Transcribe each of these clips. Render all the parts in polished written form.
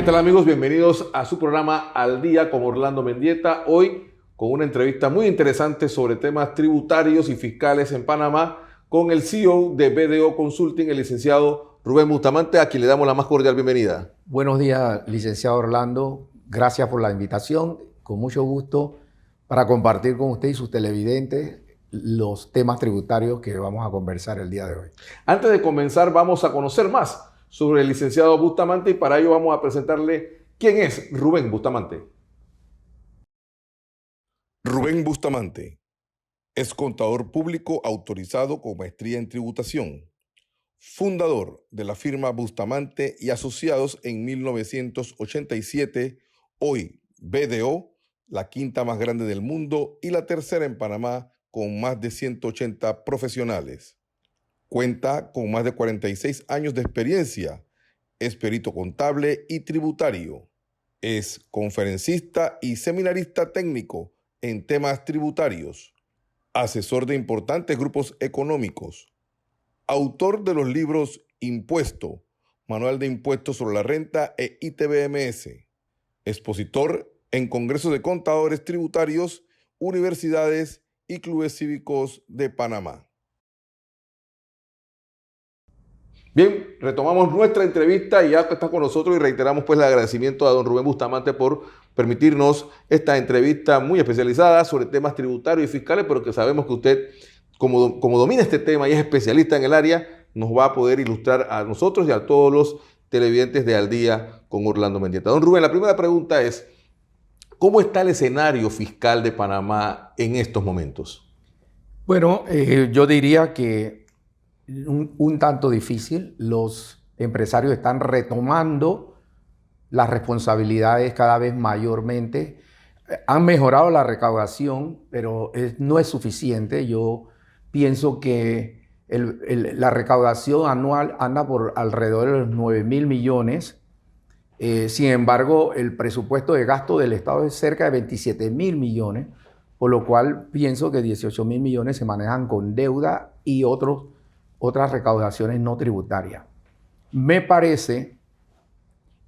tal amigos? Bienvenidos a su programa Al Día con Orlando Mendieta. Hoy con una entrevista muy interesante sobre temas tributarios y fiscales en Panamá con el CEO de BDO Consulting, el licenciado Rubén Bustamante, a quien le damos la más cordial bienvenida. Buenos días, licenciado Orlando. Gracias por la invitación. Con mucho gusto para compartir con usted y sus televidentes los temas tributarios que vamos a conversar el día de hoy. Antes de comenzar, vamos a conocer más sobre el licenciado Bustamante y para ello vamos a presentarle quién es Rubén Bustamante. Rubén Bustamante es contador público autorizado con maestría en tributación, fundador de la firma Bustamante y Asociados en 1987, hoy BDO, la quinta más grande del mundo y la tercera en Panamá con más de 180 profesionales. Cuenta con más de 46 años de experiencia, es perito contable y tributario, es conferencista y seminarista técnico en temas tributarios, asesor de importantes grupos económicos, autor de los libros Impuesto, Manual de Impuestos sobre la Renta e ITBMS, expositor en congresos de contadores tributarios, universidades y clubes cívicos de Panamá. Bien, retomamos nuestra entrevista y ya está con nosotros y reiteramos pues el agradecimiento a don Rubén Bustamante por permitirnos esta entrevista muy especializada sobre temas tributarios y fiscales, pero que sabemos que usted, como domina este tema y es especialista en el área, nos va a poder ilustrar a nosotros y a todos los televidentes de Al Día con Orlando Mendieta. Don Rubén, la primera pregunta es, ¿cómo está el escenario fiscal de Panamá en estos momentos? Bueno, yo diría que un tanto difícil. Los empresarios están retomando las responsabilidades cada vez mayormente. Han mejorado la recaudación, pero no es suficiente. Yo pienso que la recaudación anual anda por alrededor de los 9.000 millones. Sin embargo, el presupuesto de gasto del Estado es cerca de 27.000 millones, por lo cual pienso que 18.000 millones se manejan con deuda y otras recaudaciones no tributarias. Me parece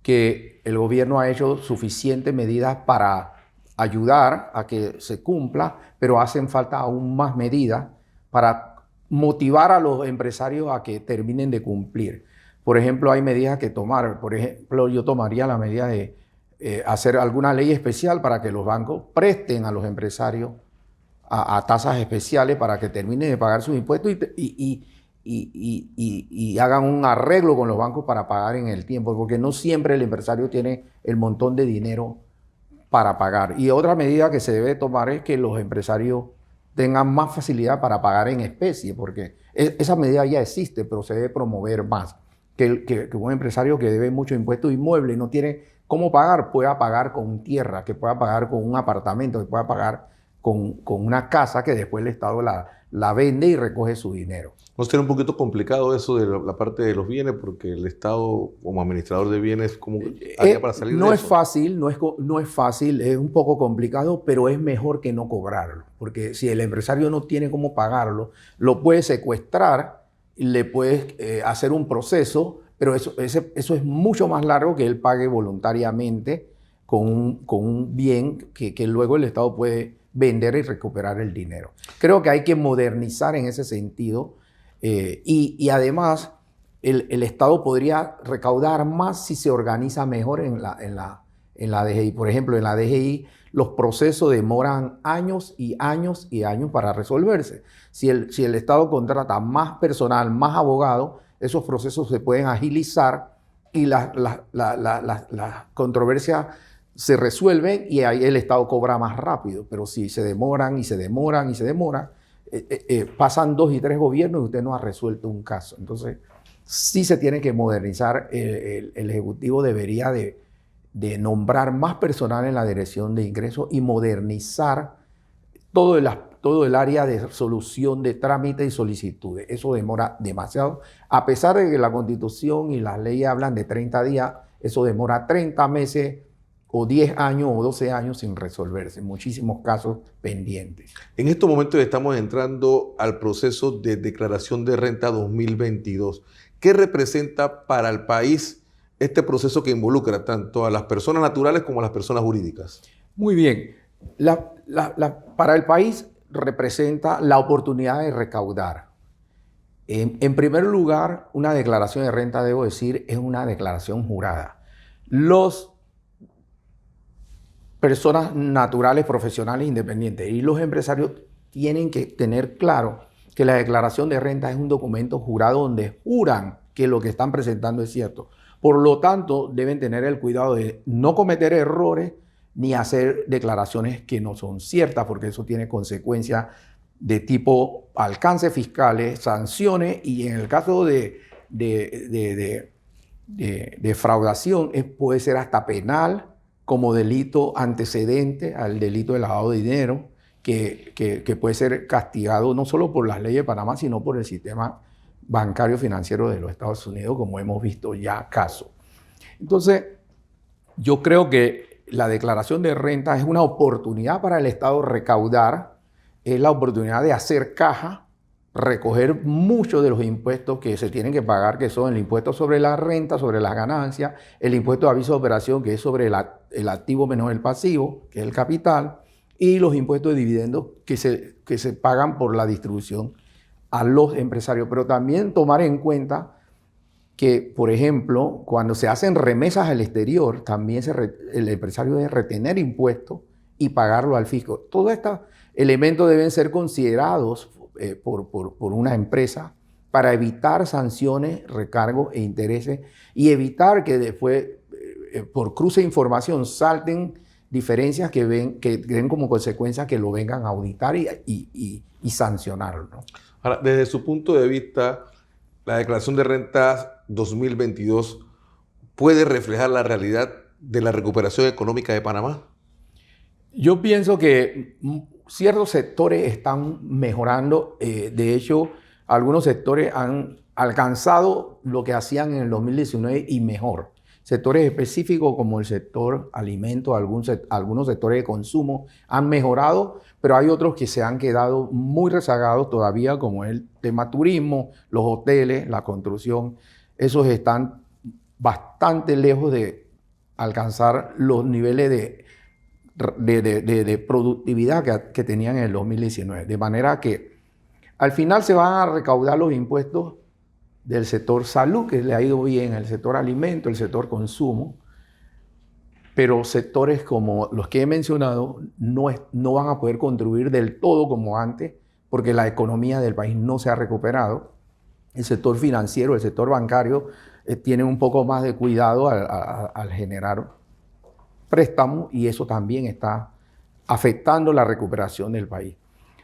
que el gobierno ha hecho suficientes medidas para ayudar a que se cumpla, pero hacen falta aún más medidas para motivar a los empresarios a que terminen de cumplir. Por ejemplo, hay medidas que tomar. Por ejemplo, yo tomaría la medida de hacer alguna ley especial para que los bancos presten a los empresarios a tasas especiales para que terminen de pagar sus impuestos y hagan un arreglo con los bancos para pagar en el tiempo, porque no siempre el empresario tiene el montón de dinero para pagar. Y otra medida que se debe tomar es que los empresarios tengan más facilidad para pagar en especie, porque esa medida ya existe, pero se debe promover más. Que un empresario que debe mucho impuesto inmueble y no tiene cómo pagar, pueda pagar con tierra, que pueda pagar con un apartamento, que pueda pagar con una casa que después el Estado la vende y recoge su dinero. ¿No será un poquito complicado eso de la parte de los bienes? Porque el Estado, como administrador de bienes, ¿cómo haría para salir de eso? No es fácil, no es fácil, es un poco complicado, pero es mejor que no cobrarlo. Porque si el empresario no tiene cómo pagarlo, lo puede secuestrar, le puedes hacer un proceso, pero eso es mucho más largo que él pague voluntariamente con un bien que luego el Estado puede vender y recuperar el dinero. Creo que hay que modernizar en ese sentido y además el Estado podría recaudar más si se organiza mejor en la DGI. Por ejemplo, en la DGI los procesos demoran años y años y años para resolverse. Si el Estado contrata más personal, más abogados, esos procesos se pueden agilizar y las controversias se resuelven y ahí el Estado cobra más rápido. Pero si se demoran y se demoran y se demoran, pasan 2 y 3 gobiernos y usted no ha resuelto un caso. Entonces, sí se tiene que modernizar. El Ejecutivo debería de nombrar más personal en la Dirección de Ingresos y modernizar todo el área de solución de trámites y solicitudes. Eso demora demasiado. A pesar de que la Constitución y las leyes hablan de 30 días, eso demora 30 meses o 10 años o 12 años sin resolverse. Muchísimos casos pendientes. En estos momentos estamos entrando al proceso de declaración de renta 2022. ¿Qué representa para el país este proceso que involucra tanto a las personas naturales como a las personas jurídicas? Muy bien. Para el país representa la oportunidad de recaudar. En primer lugar, una declaración de renta, debo decir, es una declaración jurada. Las personas naturales, profesionales, independientes y los empresarios tienen que tener claro que la declaración de renta es un documento jurado donde juran que lo que están presentando es cierto. Por lo tanto, deben tener el cuidado de no cometer errores ni hacer declaraciones que no son ciertas, porque eso tiene consecuencias de tipo alcance fiscales, sanciones, y en el caso de defraudación puede ser hasta penal como delito antecedente al delito de lavado de dinero, que puede ser castigado no solo por las leyes de Panamá, sino por el sistema bancario financiero de los Estados Unidos, como hemos visto ya casos. Entonces, yo creo que la declaración de renta es una oportunidad para el Estado recaudar, es la oportunidad de hacer caja, recoger muchos de los impuestos que se tienen que pagar, que son el impuesto sobre la renta, sobre las ganancias, el impuesto de aviso de operación, que es sobre el activo menos el pasivo, que es el capital, y los impuestos de dividendos que se pagan por la distribución a los empresarios. Pero también tomar en cuenta que, por ejemplo, cuando se hacen remesas al exterior, también el empresario debe retener impuestos y pagarlo al fisco. Todos estos elementos deben ser considerados por una empresa para evitar sanciones, recargos e intereses y evitar que después, por cruce de información, salten diferencias que den como consecuencia que lo vengan a auditar y sancionarlo, ¿no? Ahora, desde su punto de vista, la declaración de rentas 2022 puede reflejar la realidad de la recuperación económica de Panamá. Yo pienso que ciertos sectores están mejorando. De hecho, algunos sectores han alcanzado lo que hacían en el 2019 y mejor. Sectores específicos como el sector alimentos, algunos sectores de consumo han mejorado, pero hay otros que se han quedado muy rezagados todavía, como el tema turismo, los hoteles, la construcción. Esos están bastante lejos de alcanzar los niveles de productividad que tenían en el 2019. De manera que al final se van a recaudar los impuestos del sector salud, que le ha ido bien, el sector alimento, el sector consumo, pero sectores como los que he mencionado no van a poder contribuir del todo como antes, porque la economía del país no se ha recuperado. El sector financiero, el sector bancario, tiene un poco más de cuidado al generar préstamos, y eso también está afectando la recuperación del país.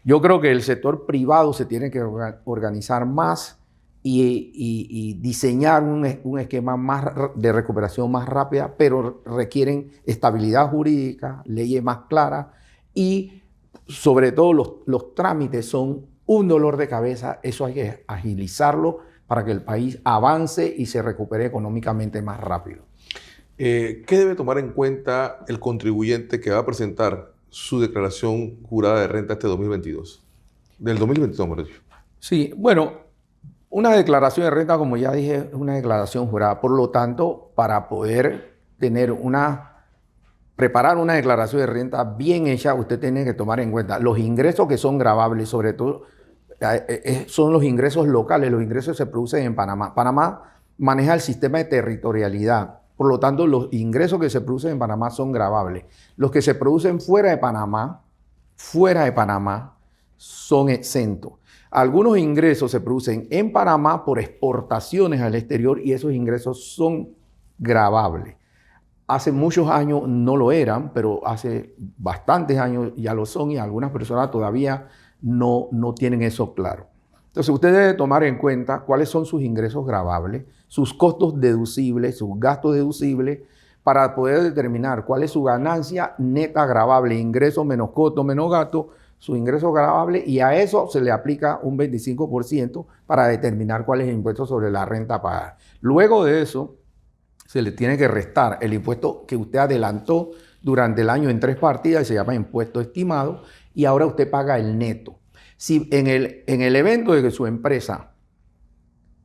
Yo creo que el sector privado se tiene que organizar más y diseñar un esquema más de recuperación más rápida, pero requieren estabilidad jurídica, leyes más claras y sobre todo los trámites son un dolor de cabeza. Eso hay que agilizarlo para que el país avance y se recupere económicamente más rápido. ¿Qué debe tomar en cuenta el contribuyente que va a presentar su declaración jurada de renta este 2022? Del 2022, mejor dicho. Sí, bueno, una declaración de renta, como ya dije, es una declaración jurada. Por lo tanto, para poder preparar una declaración de renta bien hecha, usted tiene que tomar en cuenta los ingresos que son gravables, sobre todo son los ingresos locales, los ingresos que se producen en Panamá. Panamá maneja el sistema de territorialidad. Por lo tanto, los ingresos que se producen en Panamá son gravables. Los que se producen fuera de Panamá son exentos. Algunos ingresos se producen en Panamá por exportaciones al exterior y esos ingresos son gravables. Hace muchos años no lo eran, pero hace bastantes años ya lo son y algunas personas todavía no tienen eso claro. Entonces, usted debe tomar en cuenta cuáles son sus ingresos gravables, sus costos deducibles, sus gastos deducibles, para poder determinar cuál es su ganancia neta gravable, ingreso menos costo menos gasto, su ingreso gravable, y a eso se le aplica un 25% para determinar cuál es el impuesto sobre la renta a pagar. Luego de eso, se le tiene que restar el impuesto que usted adelantó durante el año en 3 partidas, se llama impuesto estimado, y ahora usted paga el neto. Si en el evento de que su empresa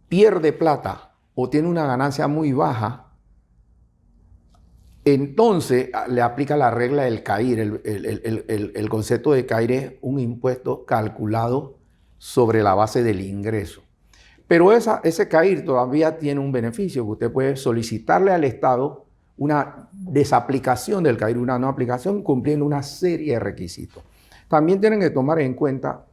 pierde plata o tiene una ganancia muy baja, Entonces le aplica la regla del CAIR. El concepto de CAIR es un impuesto calculado sobre la base del ingreso. Pero ese CAIR todavía tiene un beneficio, que usted puede solicitarle al Estado una desaplicación del CAIR, una no aplicación, cumpliendo una serie de requisitos. También tienen que tomar en cuenta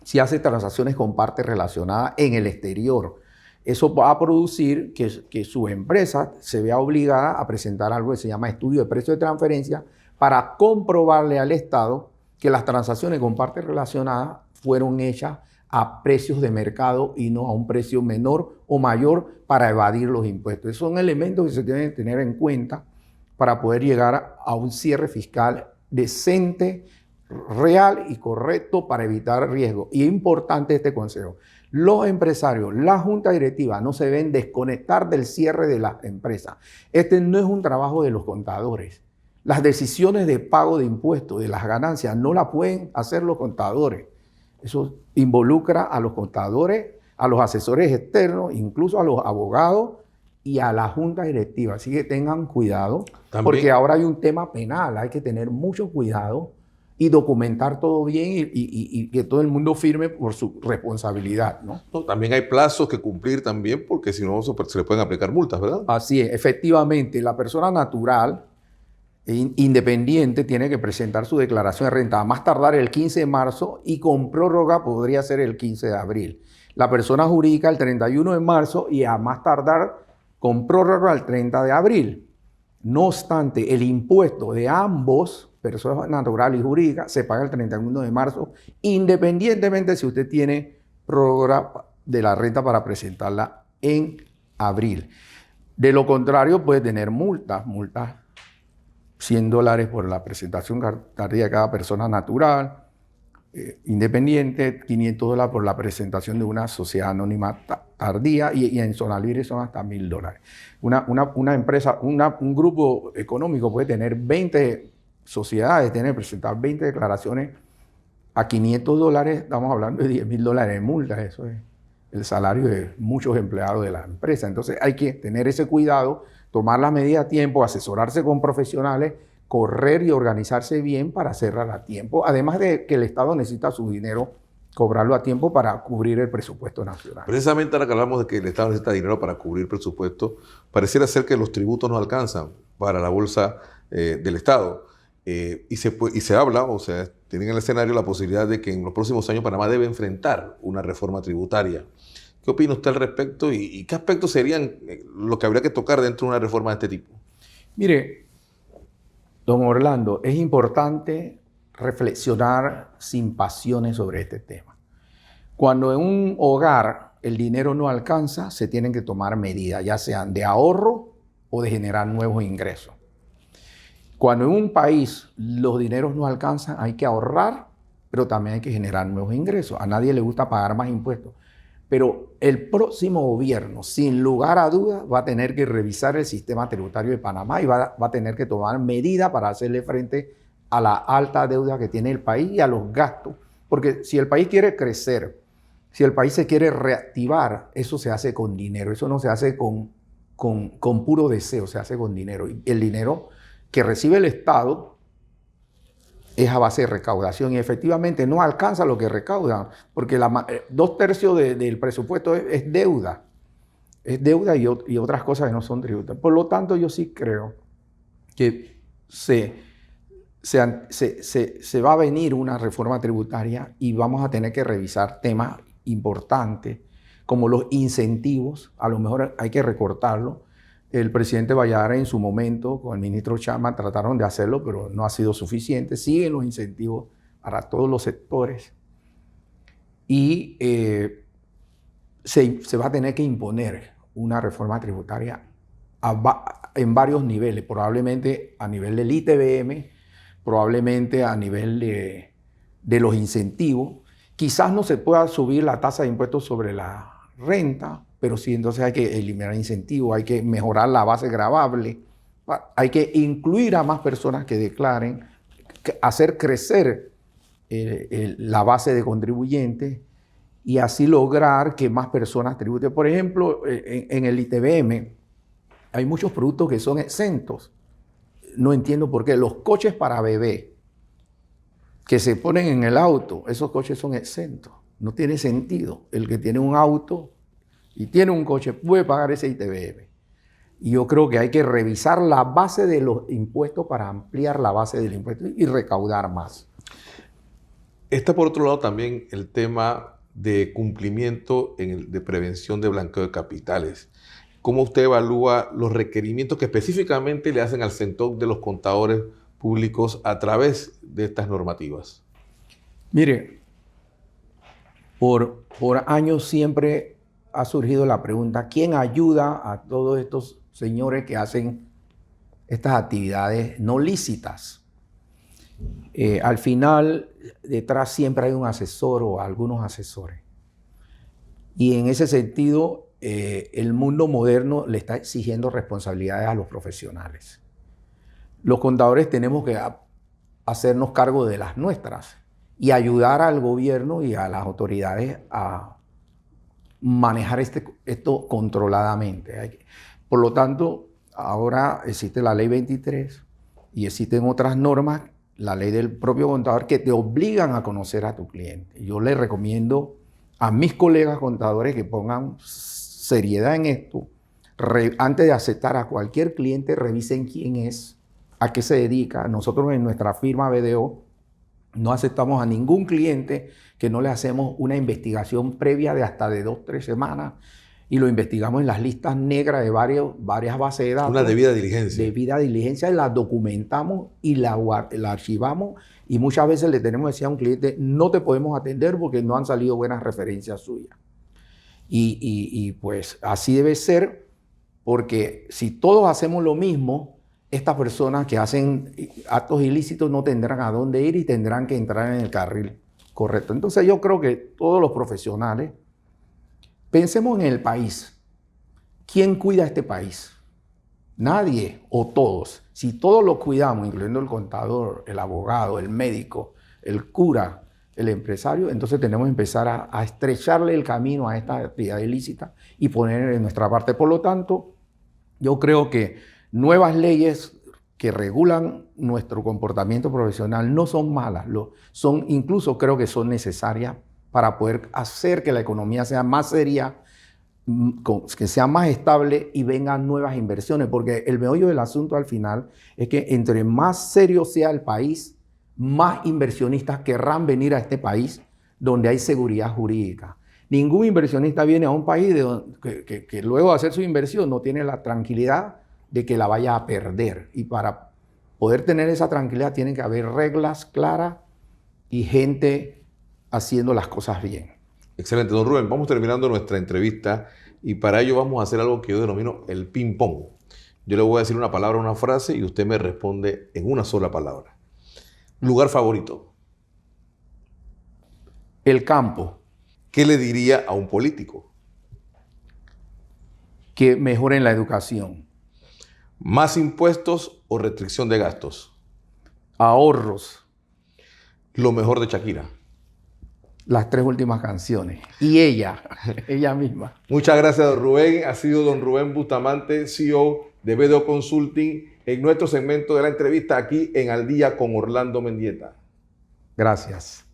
si hace transacciones con partes relacionadas en el exterior. Eso va a producir que su empresa se vea obligada a presentar algo que se llama estudio de precio de transferencia para comprobarle al Estado que las transacciones con partes relacionadas fueron hechas a precios de mercado y no a un precio menor o mayor para evadir los impuestos. Esos son elementos que se deben tener en cuenta para poder llegar a un cierre fiscal decente, real y correcto para evitar riesgo. Y es importante este consejo. Los empresarios, la junta directiva no se deben desconectar del cierre de las empresas. Este no es un trabajo de los contadores. Las decisiones de pago de impuestos, de las ganancias, no las pueden hacer los contadores. Eso involucra a los contadores, a los asesores externos, incluso a los abogados y a la junta directiva. Así que tengan cuidado, También, porque ahora hay un tema penal. Hay que tener mucho cuidado y documentar todo bien y que todo el mundo firme por su responsabilidad, ¿no? no, también hay plazos que cumplir también, porque si no se le pueden aplicar multas, ¿verdad? Así es, efectivamente, la persona natural independiente tiene que presentar su declaración de renta a más tardar el 15 de marzo y con prórroga podría ser el 15 de abril. La persona jurídica el 31 de marzo y a más tardar con prórroga el 30 de abril. No obstante, el impuesto de ambos, persona natural y jurídica, se paga el 31 de marzo, independientemente si usted tiene prórroga de la renta para presentarla en abril. De lo contrario, puede tener multas $100 por la presentación tardía de cada persona natural, independiente, $500 por la presentación de una sociedad anónima tardía y en zona libre son hasta $1,000. Una empresa, un grupo económico puede tener 20 sociedades, tiene que presentar 20 declaraciones a $500, estamos hablando de $10,000 de multa, eso es el salario de muchos empleados de la empresa. Entonces hay que tener ese cuidado, tomar las medidas a tiempo, asesorarse con profesionales, correr y organizarse bien para cerrar a tiempo, además de que el Estado necesita su dinero, cobrarlo a tiempo para cubrir el presupuesto nacional. Precisamente ahora que hablamos de que el Estado necesita dinero para cubrir el presupuesto, pareciera ser que los tributos no alcanzan para la bolsa del Estado. Y se habla, o sea, tienen en el escenario la posibilidad de que en los próximos años Panamá debe enfrentar una reforma tributaria. ¿Qué opina usted al respecto y qué aspectos serían los que habría que tocar dentro de una reforma de este tipo? Mire, don Orlando, es importante reflexionar sin pasiones sobre este tema. Cuando en un hogar el dinero no alcanza, se tienen que tomar medidas, ya sean de ahorro o de generar nuevos ingresos. Cuando en un país los dineros no alcanzan, hay que ahorrar, pero también hay que generar nuevos ingresos. A nadie le gusta pagar más impuestos. Pero el próximo gobierno, sin lugar a dudas, va a tener que revisar el sistema tributario de Panamá y va a tener que tomar medidas para hacerle frente a la alta deuda que tiene el país y a los gastos. Porque si el país quiere crecer, si el país se quiere reactivar, eso se hace con dinero. Eso no se hace con puro deseo, se hace con dinero. Y el dinero que recibe el Estado es a base de recaudación y efectivamente no alcanza lo que recaudan, porque 2/3 del presupuesto es deuda. Es deuda y otras cosas que no son tributos. Por lo tanto, yo sí creo que se va a venir una reforma tributaria y vamos a tener que revisar temas importantes como los incentivos. A lo mejor hay que recortarlo. El presidente Valladares en su momento con el ministro Chama trataron de hacerlo, pero no ha sido suficiente. Siguen los incentivos para todos los sectores y se va a tener que imponer una reforma tributaria en varios niveles, probablemente a nivel del ITBM, probablemente a nivel de los incentivos. Quizás no se pueda subir la tasa de impuestos sobre la renta, pero sí, entonces hay que eliminar incentivos, hay que mejorar la base gravable, hay que incluir a más personas que declaren, hacer crecer la base de contribuyentes y así lograr que más personas tributen. Por ejemplo, en el ITBM hay muchos productos que son exentos no entiendo por qué. Los coches para bebé que se ponen en el auto, esos coches son exentos. No tiene sentido. El que tiene un auto y tiene un coche puede pagar ese ITBM. Y yo creo que hay que revisar la base de los impuestos para ampliar la base del impuesto y recaudar más. Está por otro lado también el tema de cumplimiento de prevención de blanqueo de capitales. ¿Cómo usted evalúa los requerimientos que específicamente le hacen al CENTOC de los contadores públicos a través de estas normativas? Mire, por años siempre ha surgido la pregunta, ¿quién ayuda a todos estos señores que hacen estas actividades no lícitas? Al final, detrás siempre hay un asesor o algunos asesores. Y en ese sentido, el mundo moderno le está exigiendo responsabilidades a los profesionales. Los contadores tenemos que hacernos cargo de las nuestras y ayudar al gobierno y a las autoridades a manejar esto controladamente. Por lo tanto, ahora existe la ley 23 y existen otras normas, la ley del propio contador, que te obligan a conocer a tu cliente. Yo le recomiendo a mis colegas contadores que pongan seriedad en esto. Antes de aceptar a cualquier cliente, revisen quién es, a qué se dedica. Nosotros en nuestra firma BDO no aceptamos a ningún cliente que no le hacemos una investigación previa de hasta de 2-3 semanas y lo investigamos en las listas negras de varias bases de datos. Una debida diligencia. Debida diligencia, la documentamos y la archivamos y muchas veces le tenemos que decir a un cliente, no te podemos atender porque no han salido buenas referencias suyas. Y pues así debe ser, porque si todos hacemos lo mismo, estas personas que hacen actos ilícitos no tendrán a dónde ir y tendrán que entrar en el carril correcto. Entonces yo creo que todos los profesionales, pensemos en el país. ¿Quién cuida este país? Nadie o todos. Si todos lo cuidamos, incluyendo el contador, el abogado, el médico, el cura, el empresario, entonces tenemos que empezar a estrecharle el camino a esta actividad ilícita y poner en nuestra parte. Por lo tanto, yo creo que nuevas leyes que regulan nuestro comportamiento profesional no son malas, incluso creo que son necesarias para poder hacer que la economía sea más seria, que sea más estable y vengan nuevas inversiones, porque el meollo del asunto al final es que entre más serio sea el país, más inversionistas querrán venir a este país donde hay seguridad jurídica. Ningún inversionista viene a un país que luego de hacer su inversión no tiene la tranquilidad de que la vaya a perder. Y para poder tener esa tranquilidad tienen que haber reglas claras y gente haciendo las cosas bien. Excelente, don Rubén. Vamos terminando nuestra entrevista y para ello vamos a hacer algo que yo denomino el ping-pong. Yo le voy a decir una palabra, una frase y usted me responde en una sola palabra. ¿Lugar favorito? El campo. ¿Qué le diría a un político? Que mejoren la educación. ¿Más impuestos o restricción de gastos? Ahorros. Lo mejor de Shakira. Las 3 últimas canciones. Y ella misma. Muchas gracias, don Rubén. Ha sido don Rubén Bustamante, CEO de BDO Consulting, en nuestro segmento de la entrevista aquí en Al Día con Orlando Mendieta. Gracias.